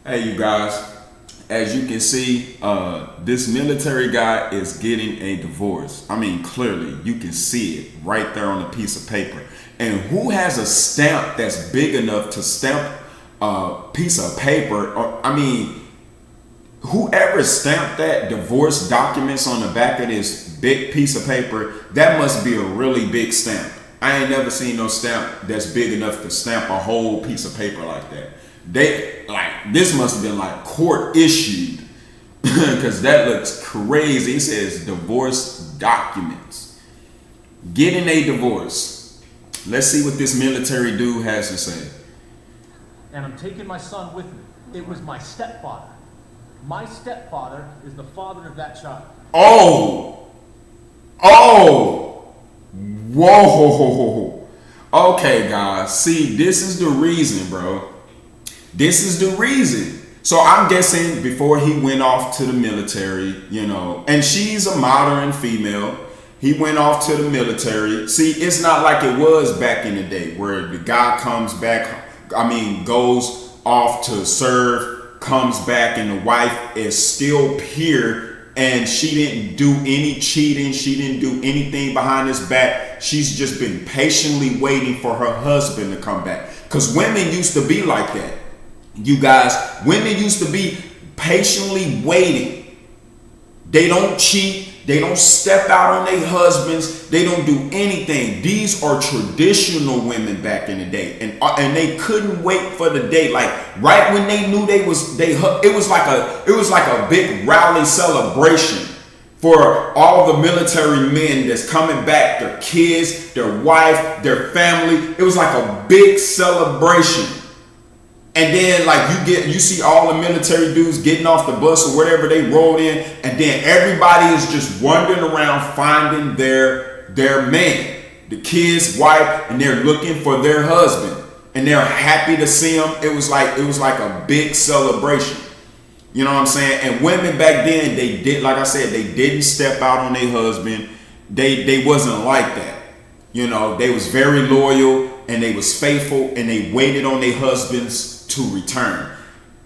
Hey, you guys, as you can see, this military guy is getting a divorce. I mean, clearly, you can see it right there on a piece of paper. And who has a stamp that's big enough to stamp a piece of paper? I mean, whoever stamped that divorce documents on the back of this big piece of paper, that must be a really big stamp. I ain't never seen no stamp that's big enough to stamp a whole piece of paper like that. They like this must have been like court issued because that looks crazy. It says divorce documents. Getting a divorce. Let's see what this military dude has to say. And I'm taking my son with me. It was my stepfather. My stepfather is the father of that child. Oh, whoa. Okay, guys. See, this is the reason, bro. This is the reason. So I'm guessing before he went off to the military, and she's a modern female. He went off to the military. See, it's not like it was back in the day where the guy comes back, goes off to serve, comes back, and the wife is still here and she didn't do any cheating. She didn't do anything behind his back. She's just been patiently waiting for her husband to come back. Because women used to be like that. You guys, women used to be patiently waiting. They don't cheat. They don't step out on their husbands. They don't do anything. These are traditional women back in the day, and they couldn't wait for the day. Like right when they knew it was like a big rally celebration for all the military men that's coming back, their kids, their wife, their family. It was like a big celebration. And then you see all the military dudes getting off the bus or whatever they rolled in, and then everybody is just wandering around finding their man, the kid's wife, and they're looking for their husband, and they're happy to see him. It was like a big celebration. You know what I'm saying? And women back then, they didn't step out on their husband. They wasn't like that. They was very loyal and they was faithful and they waited on their husbands to return.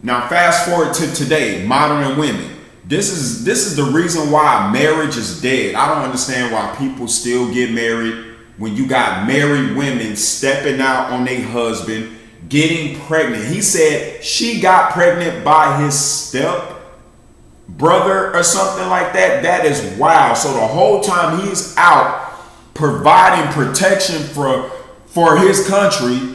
Now fast forward to today, modern women. This is the reason why marriage is dead. I don't understand why people still get married when you got married women stepping out on their husband, getting pregnant. He said she got pregnant by his step brother or something like that. That is wild. So the whole time he's out providing protection for his country,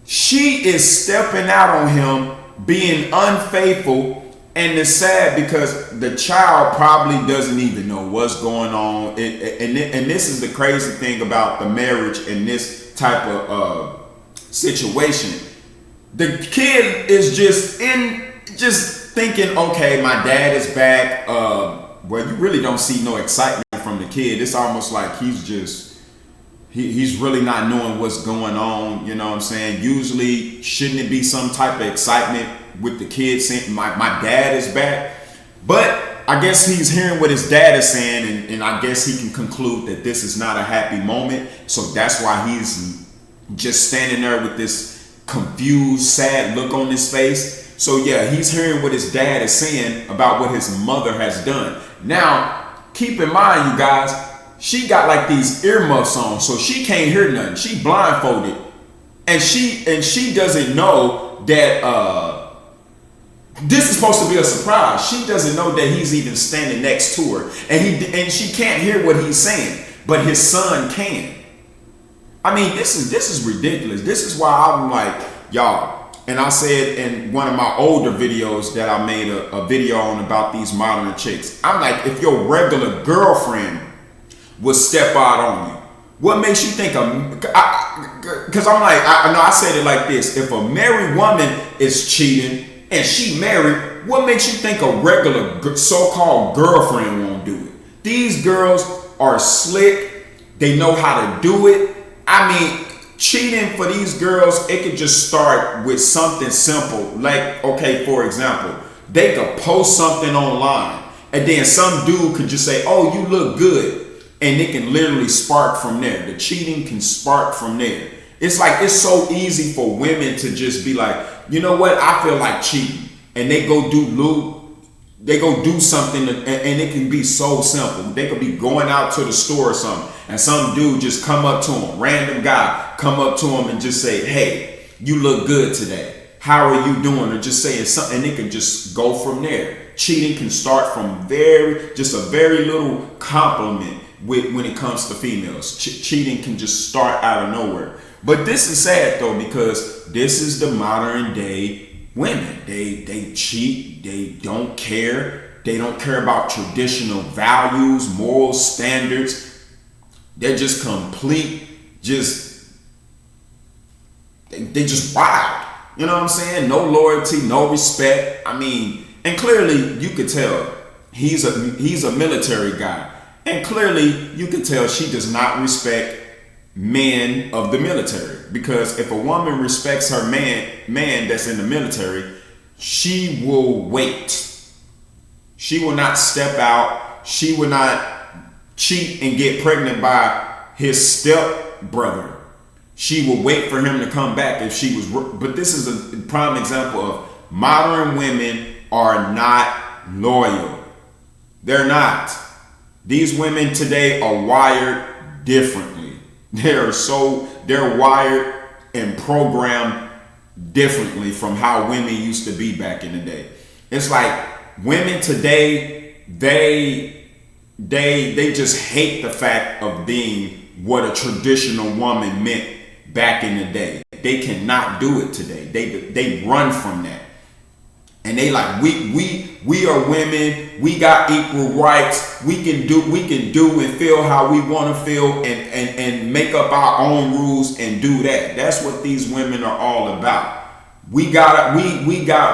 she is stepping out on him, being unfaithful, and it's sad because the child probably doesn't even know what's going on. And this is the crazy thing about the marriage and this type of situation. The kid is just thinking, okay, my dad is back. Well, you really don't see no excitement from the kid. It's almost like he's really not knowing what's going on. You know what I'm saying? Usually, shouldn't it be some type of excitement with the kid saying, my dad is back? But I guess he's hearing what his dad is saying, and I guess he can conclude that this is not a happy moment. So that's why he's just standing there with this confused, sad look on his face. So yeah, he's hearing what his dad is saying about what his mother has done. Now, keep in mind, you guys, she got like these earmuffs on, so she can't hear nothing. She blindfolded, and she doesn't know that this is supposed to be a surprise. She doesn't know that he's even standing next to her, and she can't hear what he's saying, but his son can. I mean, this is ridiculous. This is why I'm like, y'all. And I said in one of my older videos that I made a video on about these modern chicks. I'm like, if your regular girlfriend would step out on you, what makes you think because I'm like, I said it like this: if a married woman is cheating and she married, what makes you think a regular so-called girlfriend won't do it? These girls are slick. They know how to do it. I mean, cheating for these girls, it could just start with something simple. Like, okay, for example, they could post something online and then some dude could just say, oh, you look good. And it can literally spark from there. The cheating can spark from there. It's like, it's so easy for women to just be like, you know what, I feel like cheating, and they go do something, and it can be so simple. They could be going out to the store or something, and some dude just come up to him, random guy come up to him and just say, hey, you look good today. How are you doing? Or just saying something, and it can just go from there. Cheating can start from just a very little compliment when it comes to females. Cheating can just start out of nowhere. But this is sad though, because this is the modern day women. They cheat. They don't care. They don't care about traditional values, moral standards. They're just complete, they just wild. You know what I'm saying? No loyalty, no respect. I mean, and clearly you could tell he's a military guy. And clearly you could tell she does not respect men of the military. Because if a woman respects her man that's in the military, she will wait. She will not step out. She will not cheat and get pregnant by his step brother. She will wait for him to come back if she was. But this is a prime example of modern women are not loyal. They're not. These women today are wired differently. They're wired and programmed differently from how women used to be back in the day. It's like women today, they just hate the fact of being what a traditional woman meant back in the day. They cannot do it today. They run from that. And they like, we are women, we got equal rights, we can do and feel how we want to feel and make up our own rules and do that. That's what these women are all about. We got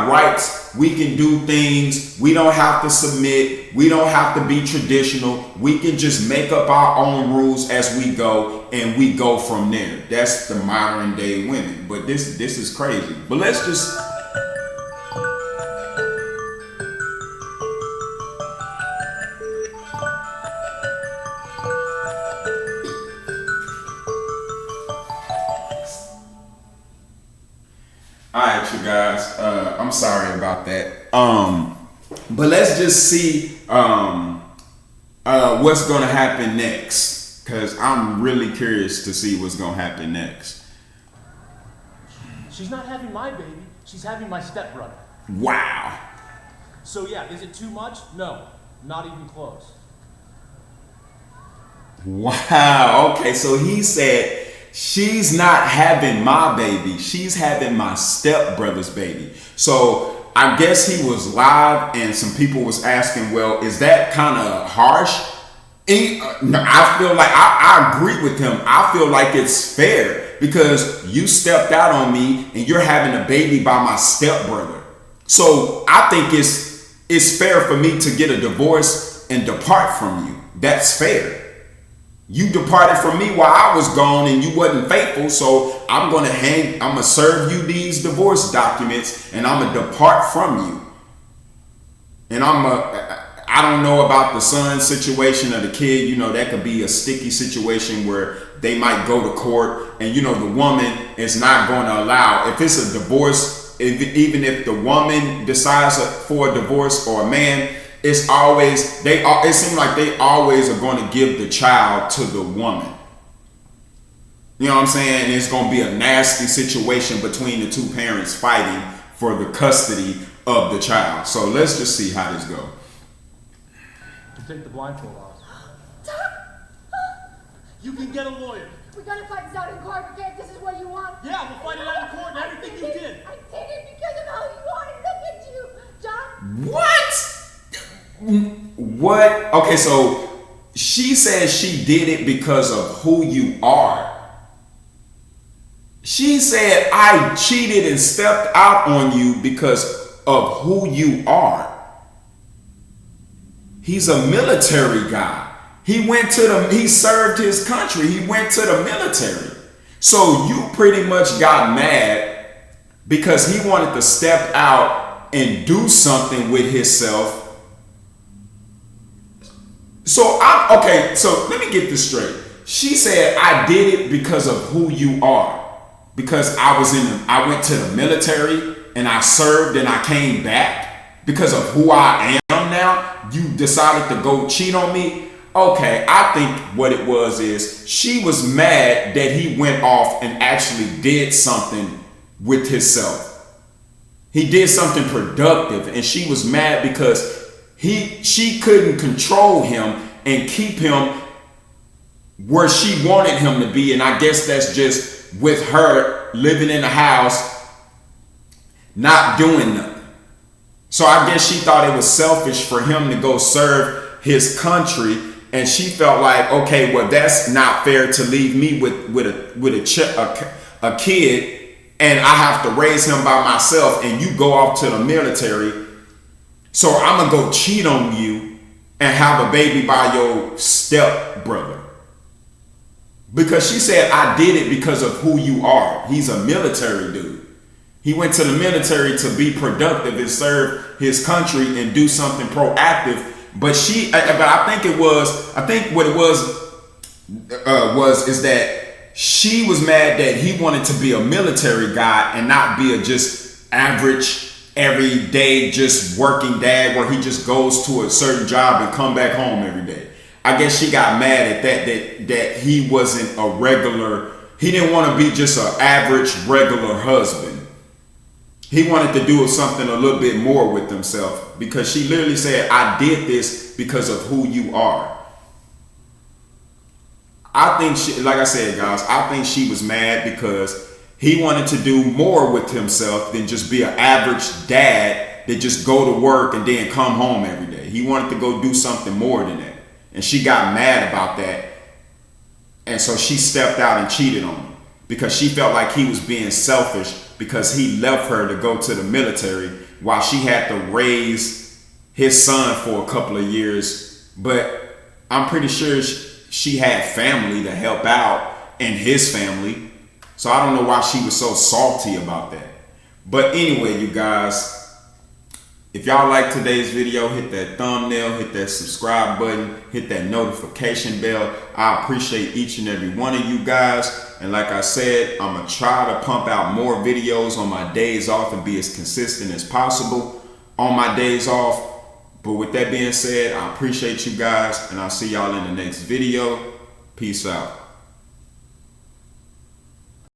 rights, we can do things, we don't have to submit, we don't have to be traditional, we can just make up our own rules as we go, and we go from there. That's the modern day women. But this is crazy. But let's just Alright, you guys, I'm sorry about that. But let's just see what's gonna happen next, because I'm really curious to see what's gonna happen next. She's not having my baby, she's having my stepbrother. Wow. So yeah, is it too much? No, not even close. Wow, okay, so he said she's not having my baby, she's having my stepbrother's baby. So I guess he was live and some people was asking, well, is that kind of harsh? I feel like I agree with him. I feel like it's fair because you stepped out on me and you're having a baby by my stepbrother. So I think it's fair for me to get a divorce and depart from you. That's fair. You departed from me while I was gone and you wasn't faithful, so I'm gonna serve you these divorce documents and I'm gonna depart from you. And I don't know about the son situation or the kid, you know, that could be a sticky situation where they might go to court and, you know, the woman is not going to allow, if it's a divorce, even if the woman decides for a divorce or a man, it's always, it seems like they always are going to give the child to the woman. You know what I'm saying? And it's going to be a nasty situation between the two parents fighting for the custody of the child. So let's just see how this goes. Take the blindfold off. You can get a lawyer. We gotta fight this out in court, okay? This is what you want. Yeah, we'll fight it out in court and everything you did. I did it because of how you wanted. Look at you, John. What? Okay, so she says she did it because of who you are. She said, I cheated and stepped out on you because of who you are. He's a military guy. He served his country. He went to the military. So you pretty much got mad because he wanted to step out and do something with himself. So let me get this straight. She said, I did it because of who you are. Because I went to the military and I served and I came back because of who I am now, you decided to go cheat on me. Okay, I think what it was is she was mad that he went off and actually did something with himself. He did something productive, and she was mad because she couldn't control him and keep him where she wanted him to be. And I guess that's just with her living in the house, not doing nothing. So I guess she thought it was selfish for him to go serve his country, and she felt like, okay, well, that's not fair to leave me with a kid, and I have to raise him by myself, and you go off to the military. So I'm gonna go cheat on you and have a baby by your step brother. Because she said, I did it because of who you are. He's a military dude. He went to the military to be productive and serve his country and do something proactive. But I think what it was is that she was mad that he wanted to be a military guy and not be a just average, everyday, just working dad where he just goes to a certain job and come back home every day. I guess she got mad at that he wasn't a regular, he didn't want to be just an average, regular husband. He wanted to do something a little bit more with himself, because she literally said, I did this because of who you are. I think she, like I said, guys, I think she was mad because he wanted to do more with himself than just be an average dad that just go to work and then come home every day. He wanted to go do something more than that. And she got mad about that. And so she stepped out and cheated on him because she felt like he was being selfish because he left her to go to the military while she had to raise his son for a couple of years. But I'm pretty sure she had family to help out and his family. So I don't know why she was so salty about that. But anyway, you guys, if y'all like today's video, hit that thumbnail, hit that subscribe button, hit that notification bell. I appreciate each and every one of you guys. And like I said, I'm going to try to pump out more videos on my days off and be as consistent as possible on my days off. But with that being said, I appreciate you guys, and I'll see y'all in the next video. Peace out.